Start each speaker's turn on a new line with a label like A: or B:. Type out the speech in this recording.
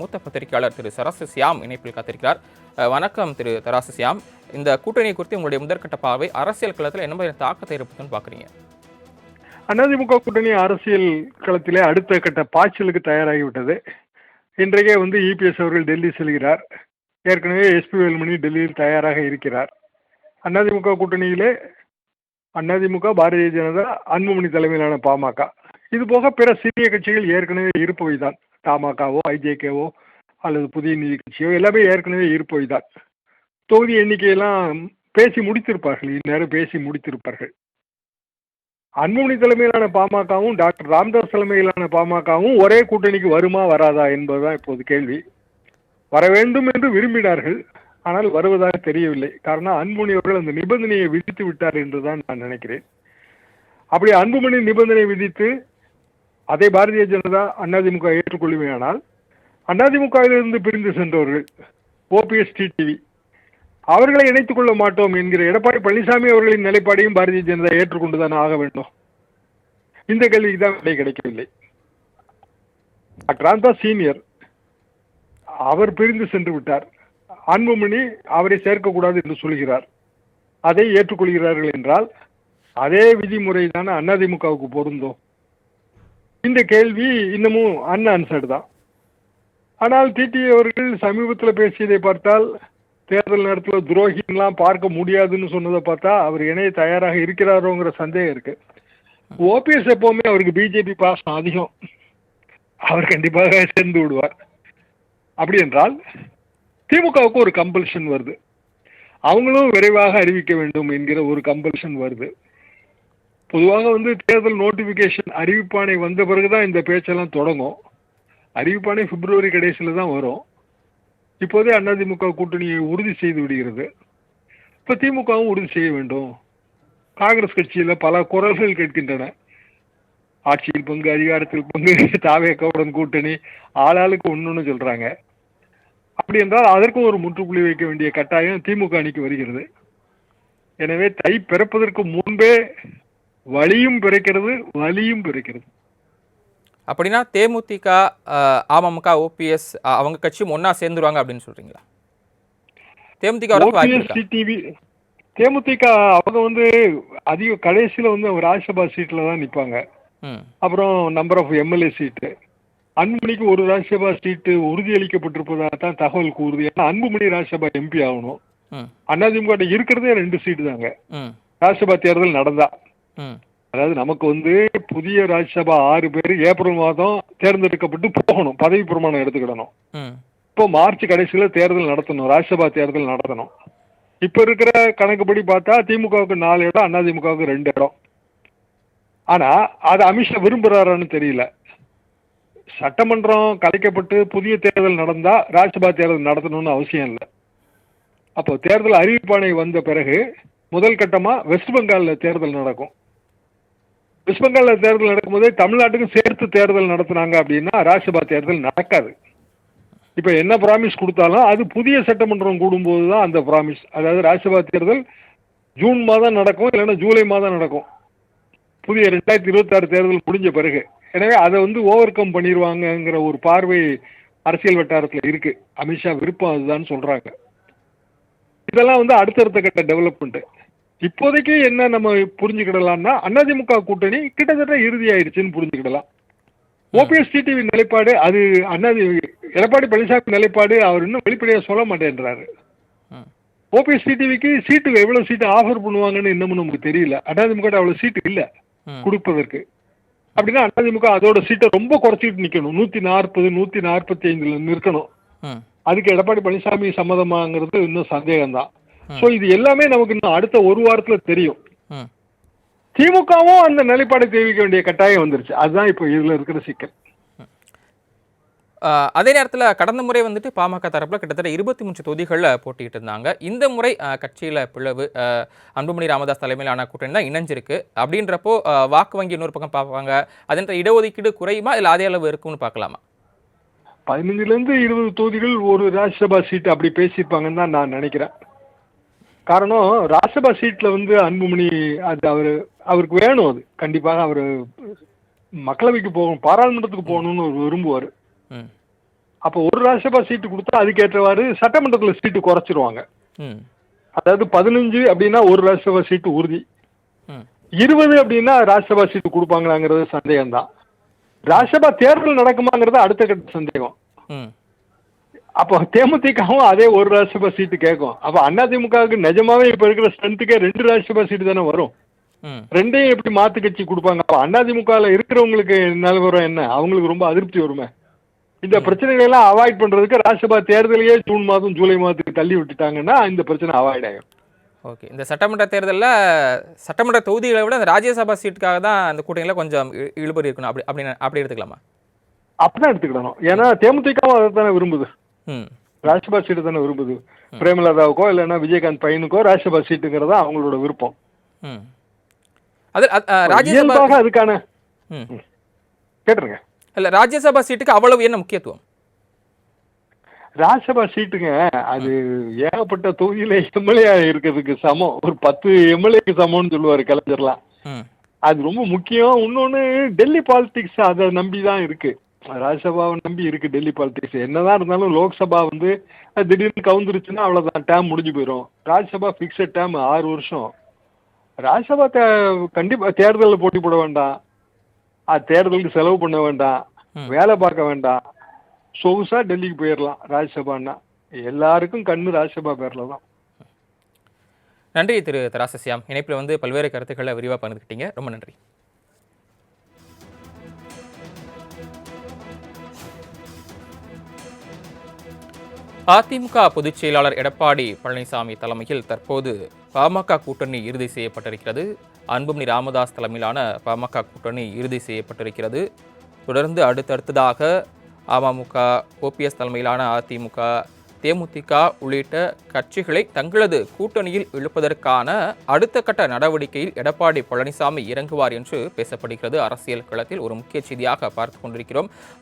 A: மூத்த பத்திரிகையாளர் திரு தராசு சியாம் இணைப்பில் காத்திருக்கிறார். வணக்கம் திரு தராசு சியாம். இந்த கூட்டணி குறித்து உங்களுடைய முதற்கட்ட பார்வை அரசியல் களத்தில் என்ன மாதிரி தாக்கத்தை ஏற்படுத்துன்னு பாக்குறீங்க?
B: அதிமுக கூட்டணி அரசியல் களத்திலே அடுத்த கட்ட பாய்ச்சலுக்கு தயாராகிவிட்டது. இன்றைக்கே இபிஎஸ் அவர்கள் டெல்லி செல்கிறார். ஏற்கனவே எஸ்பி வேலுமணி டெல்லியில் தயாராக இருக்கிறார். அதிமுக கூட்டணியிலே அதிமுக, பாரதிய ஜனதா, அன்புமணி தலைமையிலான பாமக, இது போக பிற சிறிய கட்சிகள் ஏற்கனவே இருப்பவைதான். தமாகவோ, ஐஜேகேவோ அல்லது புதிய நீதி கட்சியோ எல்லாமே ஏற்கனவே இருப்பவைதான். தொகுதி எண்ணிக்கையெல்லாம் பேசி முடித்திருப்பார்கள், இந்நேரம் பேசி முடித்திருப்பார்கள். அன்புமணி தலைமையிலான பாமகவும் டாக்டர் ராமதாஸ் தலைமையிலான பாமகவும் ஒரே கூட்டணிக்கு வருமா வராதா என்பதுதான் இப்போது கேள்வி. வர வேண்டும் என்று விரும்பினார்கள், ஆனால் வருவதாக தெரியவில்லை. காரணம், அன்புமணி அவர்கள் அந்த நிபந்தனையை விதித்து விட்டார் என்றுதான் நான் நினைக்கிறேன். அப்படி அன்புமணி நிபந்தனை விதித்து அதை பாரதிய ஜனதா அதிமுக ஏற்றுக்கொள்ளுமையானால் அதிமுகவிலிருந்து பிரிந்து சென்றவர்கள் ஓபிஎஸ், டிடிவி அவர்களை இணைத்துக் கொள்ள மாட்டோம் என்கிற எடப்பாடி பழனிசாமி அவர்களின் நிலைப்பாடையும் பாரதிய ஜனதா ஏற்றுக்கொண்டுதான் ஆக வேண்டும். இந்த கேள்விக்கு தான் விடை கிடைக்கவில்லை. டாக்டர் சீனியர் அவர் பிரிந்து சென்று விட்டார். அன்புமணி அவரை சேர்க்கக்கூடாது என்று சொல்கிறார். அதை ஏற்றுக்கொள்கிறார்கள் என்றால் அதே விதிமுறை தானே அதிமுகவுக்கு பொருந்தும். இந்த கேள்வி இன்னமும் அன்ஆன்சர்டு தான். ஆனால் டிடிவி அவர்கள் சமீபத்தில் பேசியதை பார்த்தால், தேர்தல் நேரத்தில் துரோகின்லாம் பார்க்க முடியாதுன்னு சொன்னதை பார்த்தா அவர் இணைய தயாராக இருக்கிறாரோங்கிற சந்தேகம் இருக்கு. ஓபிஎஸ் எப்பவுமே அவருக்கு பிஜேபி பாசம் அதிகம், அவர் கண்டிப்பாக சேர்ந்து விடுவார். அப்படி என்றால் திமுகவுக்கு ஒரு கம்பல்ஷன் வருது, அவங்களும் விரைவாக அறிவிக்க வேண்டும் என்கிற ஒரு கம்பல்ஷன் வருது. பொதுவாக தேர்தல் நோட்டிபிகேஷன் அறிவிப்பாணை வந்த பிறகுதான் இந்த பேச்செல்லாம் தொடங்கும். அறிவிப்பாணை பிப்ரவரி கடைசியில தான் வரும். இப்போதே அதிமுக கூட்டணியை உறுதி செய்து விடுகிறது. இப்ப திமுகவும் உறுதி செய்ய வேண்டும். காங்கிரஸ் கட்சியில பல குரல்கள் கேட்கின்றன. ஆட்சியில் பங்கு, அதிகாரத்தில் பங்கு, தாவேக்காவுடன் கூட்டணி, ஆளாளுக்கு ஒண்ணுன்னு சொல்றாங்க. அப்படி என்றால் அதற்கும் ஒரு முற்றுப்புள்ளி வைக்க வேண்டிய கட்டாயம் திமுக அணிக்கு வருகிறது. எனவே தை பிறப்பதற்கு முன்பே வலியும் பிறக்கிறது, வலியும் பிறக்கிறது.
A: அப்படின்னா தேமுதிக, அமமுக, ஓபிஎஸ் அவங்க கட்சியும் ஒன்னா சேர்ந்துருவாங்க அப்படின்னு சொல்றீங்களா?
B: தேமுதிக அவங்க அதிக கடைசியில ராஜ்யசபா சீட்ல தான் நிற்பாங்க. அப்புறம் நம்பர் ஆஃப் எம்எல்ஏ சீட்டு. அன்புமணிக்கு ஒரு ராஜ்யசபா சீட்டு உறுதியளிக்கப்பட்டிருப்பதாக தான் தகவல் கூறுது. ஏன்னா அன்புமணி ராஜ்யசபா எம்பி ஆகணும். அதிமுக இருக்கிறதே 2 சீட்டு தாங்க. ராஜ்யசபா தேர்தல் நடந்தா, அதாவது நமக்கு புதிய ராஜ்யசபா 6 பேர் ஏப்ரல் மாதம் தேர்ந்தெடுக்கப்பட்டு போகணும், பதவி பிரமாணம் எடுத்துக்கிடணும். இப்போ மார்ச் கடைசியில தேர்தல் நடத்தணும், ராஜ்யசபா தேர்தல் நடத்தணும். இப்ப இருக்கிற கணக்குப்படி பார்த்தா திமுகவுக்கு 4 இடம், அதிமுகவுக்கு 2 இடம். ஆனா அது அமித்ஷா விரும்புறாரான்னு தெரியல. சட்டமன்றம் கலைக்கப்பட்டு புதிய தேர்தல் நடந்தா ராஜ்யசபா தேர்தல் நடத்தணும்னு அவசியம் இல்லை. அப்போ தேர்தல் அறிவிப்பாணை வந்த பிறகு முதல் கட்டமா வெஸ்ட் பெங்கால்ல தேர்தல் நடக்கும். வெஸ்ட் பெங்கால்ல தேர்தல் நடக்கும் போதே தமிழ்நாட்டுக்கும் சேர்த்து தேர்தல் நடத்தினாங்க அப்படின்னா ராஜ்யசபா தேர்தல் நடக்காது. இப்ப என்ன ப்ராமிஸ் கொடுத்தாலும் அது புதிய சட்டமன்றம் கூடும்போது தான் அந்த ப்ராமிஸ், அதாவது ராஜ்யசபா தேர்தல் ஜூன் மாதம் நடக்கும், இல்லைன்னா ஜூலை மாதம் நடக்கும், புதிய 2026 தேர்தல் முடிஞ்ச பிறகு. எனவே அதை ஓவர் கம் பண்ணிடுவாங்கங்கிற ஒரு பார்வை அரசியல் வட்டாரத்தில் இருக்கு. அமித்ஷா விருப்பம் அதுதான் சொல்றாங்க. இதெல்லாம் அடுத்தடுத்த கட்ட டெவலப்மெண்ட். இப்போதைக்கு என்ன நம்ம புரிஞ்சுக்கிடலாம்னா, அதிமுக கூட்டணி கிட்டத்தட்ட இறுதி ஆயிடுச்சுன்னு புரிஞ்சுக்கிடலாம். ஓபிஎஸ், டிடிவி நிலைப்பாடு, அது எடப்பாடி பழனிசாமி நிலைப்பாடு அவர் இன்னும் வெளிப்படையா சொல்ல மாட்டேன்றாரு. ஓபிஎஸ், டிடிவிக்கு சீட்டு எவ்வளவு சீட்டு ஆஃபர் பண்ணுவாங்கன்னு இன்னமும் நமக்கு தெரியல. அதிமுக அவ்வளவு சீட்டு இல்ல கொடுப்பதற்கு. அப்படின்னா அதிமுக அதோட சீட்டை ரொம்ப குறைச்சிட்டு நிக்கணும், 140, 145 நிற்கணும். அதுக்கு எடப்பாடி பழனிசாமி சம்மதமாங்கிறது இன்னும் சந்தேகம் தான். சோ இது எல்லாமே நமக்கு இன்னும் அடுத்த ஒரு வாரத்துல தெரியும். திமுகவும் அந்த நிலைப்பாடு தெரிவிக்க வேண்டிய கட்டாயம் வந்துருச்சு. அதுதான் இப்போ இதுல இருக்கிற சிக்கல்.
A: அதே நேரத்தில் கடந்த முறை பாமக தரப்பில் கிட்டத்தட்ட 23 தொகுதிகளில் போட்டிட்டு இருந்தாங்க. இந்த முறை கட்சியில் பிளவு, அன்புமணி ராமதாஸ் தலைமையிலான கூட்டணி தான் இணைஞ்சிருக்கு. அப்படின்றப்போ வாக்கு வங்கி இன்னொரு பக்கம் பார்ப்பாங்க, அதன் இடஒதுக்கீடு குறையுமா இல்லை அதே அளவு இருக்கும்னு பார்க்கலாமா?
B: 15லேருந்து 20 தொகுதிகள் ஒரு ராஜ்யசபா சீட் அப்படி பேசியிருப்பாங்கன்னு தான் நான் நினைக்கிறேன். காரணம், ராஜ்யசபா சீட்ல அன்புமணி அது அவருக்கு வேணும், அது கண்டிப்பாக அவர் மக்களவைக்கு போகணும், பாராளுமன்றத்துக்கு போகணும்னு விரும்புவார். அப்போ ஒரு ராஜ்யசபா சீட்டு கொடுத்தா அதுக்கேற்றவாறு சட்டமன்றத்துல சீட்டு குறைச்சிருவாங்க.
A: ம்
B: அதாவது 15 அப்படின்னா ஒரு ராஜ்யசபா சீட்டு உறுதி,
A: ம்
B: 20 அப்படின்னா ராஜ்யசபா சீட்டு கொடுப்பாங்களாங்கிறது சந்தேகம் தான். ராஜ்யசபா தேர்தல் நடக்குமாங்கிறது அடுத்த கட்ட சந்தேகம்.
A: ம்
B: அப்போ தேமுதிகவும் அதே ஒரு ராஜ்யசபா சீட்டு கேட்கும். அப்போ அதிமுகவுக்கு நிஜமாவே இப்ப இருக்கிற ஸ்ட்ரென்த்துக்கே 2 ராஜ்யசபா சீட்டு தானே வரும்.
A: ம்
B: ரெண்டையும் எப்படி மாத்து கட்சி கொடுப்பாங்க? அப்போ அதிமுகவில் இருக்கிறவங்களுக்கு நிலவரம் என்ன? அவங்களுக்கு ரொம்ப அதிருப்தி வருமே. இந்த பிரச்சனைகளை எல்லாம் அவாய்ட் பண்றதுக்கு ராஜ்யசபா தேர்தலையே ஜூன் மாதம் ஜூலை மாதத்துக்கு தள்ளி விட்டுட்டாங்கன்னா இந்த பிரச்சனை அவாய்ட் ஆகும்.
A: ஓகே. இந்த சட்டமன்ற தேர்தலில் சட்டமன்ற தொகுதிகளை விட அந்த ராஜ்யசபா சீட்டுக்காக தான் அந்த கூட்டணியில் கொஞ்சம் இழுபறி இருக்கணும் அப்படி எடுத்துக்கலாமா?
B: அப்படிதான் எடுத்துக்கிடணும். ஏன்னா தேமுதிகவும் அதை தானே விரும்புது,
A: ம்
B: ராஜ்யசபா சீட்டு தானே விரும்புது. பிரேமலதாவுக்கோ இல்லைன்னா விஜயகாந்த் பையனுக்கோ ராஜ்யசபா சீட்டுங்கிறதா அவங்களோட விருப்பம்.
A: ம் அது ராஜ்யசபா
B: இயல்பாக அதுக்கான
A: ம்
B: கேட்டுருங்க.
A: இல்லை, ராஜ்யசபா சீட்டுக்கு அவ்வளவு என்ன முக்கியத்துவம்?
B: ராஜ்யசபா சீட்டுங்க அது ஏகப்பட்ட தொகுதியில எம்எல்ஏ இருக்கிறதுக்கு சமம். ஒரு 10 எம்எல்ஏக்கு சமம்னு சொல்லுவாரு கலைஞர்லாம்.
A: ம்
B: அது ரொம்ப முக்கியம். இன்னொன்னு டெல்லி பாலிடிக்ஸ் அதை நம்பி தான் இருக்கு, ராஜ்யசபாவை நம்பி இருக்கு டெல்லி பாலிடிக்ஸ். என்னதான் இருந்தாலும் லோக்சபா வந்து திடீர்னு கவுந்துருச்சுன்னா அவ்வளவுதான், டேம் முடிஞ்சு போயிடும். ராஜ்யசபா பிக்சட் டேம் 6 வருஷம். ராஜ்யசபா கண்டிப்பா தேர்தலில் போட்டி போட வேண்டாம், தேர்தலுக்கு செலவு பண்ண வேண்டாம், வேலை பார்க்க வேண்டாம், சொகுசா டெல்லிக்கு போயிடலாம். ராஜ்யசபான்னா எல்லாருக்கும் கண்ணு ராஜ்யசபா பேர்ல தான்.
A: நன்றி திரு தராசசியாம். இணைப்பில் வந்து பல்வேறு கருத்துக்களை விரிவாக பகிர்ந்துக்கிட்டீங்க. ரொம்ப நன்றி. அதிமுக பொதுச் செயலாளர் எடப்பாடி பழனிசாமி தலைமையில் தற்போது பாமக கூட்டணி இறுதி செய்யப்பட்டிருக்கிறது. அன்புமணி ராமதாஸ் தலைமையிலான பாமக கூட்டணி இறுதி செய்யப்பட்டிருக்கிறது. தொடர்ந்து அடுத்தடுத்ததாக அமமுக, ஓபிஎஸ் தலைமையிலான அதிமுக, தேமுதிக உள்ளிட்ட கட்சிகளை தங்களது கூட்டணியில் இழுப்பதற்கான அடுத்த கட்ட நடவடிக்கையில் எடப்பாடி பழனிசாமி இறங்குவார் என்று பேசப்படுகிறது. அரசியல் களத்தில் ஒரு முக்கிய செய்தியாக பார்த்து கொண்டிருக்கிறோம்.